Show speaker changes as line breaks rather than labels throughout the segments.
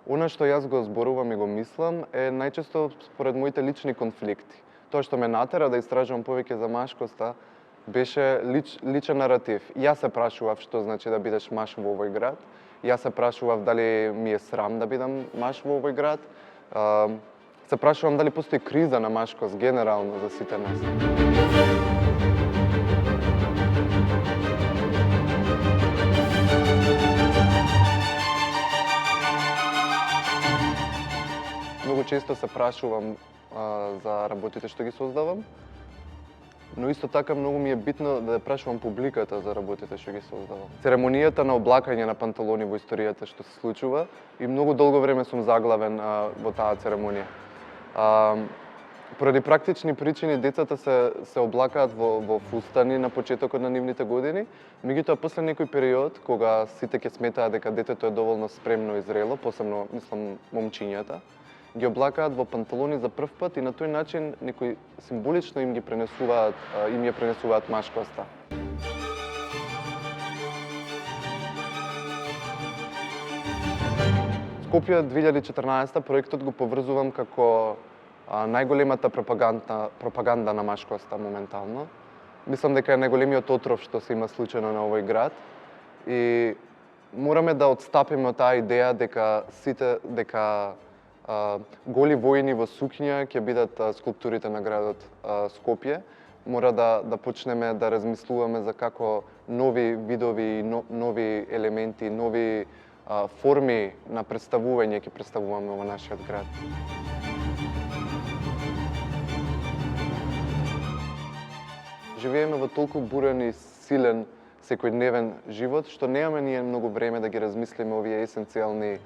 Она што јас го зборувам и го мислам е најчесто според моите лични конфликти. Тоа што ме натера да истражувам повеќе за машкоста беше личен наратив. Јас се прашував што значи да бидеш маж во овој град. Јас се прашував дали ми е срам да бидам маж во овој град. Се прашувам дали постои криза на машкост генерално за сите нас. Многу често се прашувам за работите што ги создавам, но исто така многу ми е битно да прашувам публиката за работите што ги создавам. Церемонијата на облакање на панталони во историјата што се случува и многу долго време сум заглавен во таа церемонија. Поради практични причини децата се облакаат во фустани на почетокот на нивните години, меѓутоа после некој период кога сите ќе сметаат дека детето е доволно спремно и зрело, посебно мислам момчињата, ги облакаат во панталони за прв пат и на тој начин некои символично им ја пренесуваат машкоста. Скопје 2014 проектот го поврзувам како најголемата пропаганда на машкоста моментално. Мислам дека е најголемиот отров што се има случајно на овој град и мораме да отстапиме од таа идеја дека голи војни во сукња ќе бидат скулптурите на градот Скопје. Мора да почнеме да размислуваме за како нови видови, нови елементи, нови форми на представување ќе представуваме во нашиот град. Живееме во толку бурен и силен секојдневен живот, што немаме ние многу време да ги размислиме овие есенцијални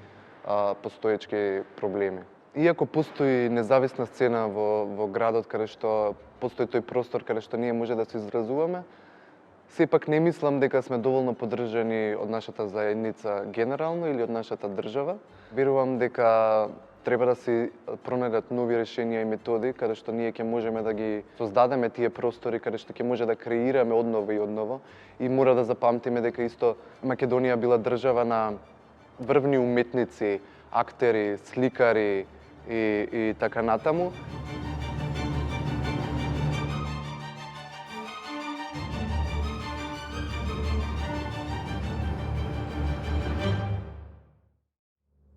постоечки проблеми. Иако постои независна сцена во градот каде што постои тој простор каде што ние може да се изразуваме, сепак не мислам дека сме доволно поддржани од нашата заедница генерално или од нашата држава. Верувам дека треба да се пронајдат нови решенија и методи каде што ние ќе можеме да ги создадеме тие простори каде што ќе може да креираме одново и одново и мора да запамтиме дека исто Македонија била држава на врвни уметници, актери, сликари и така натаму.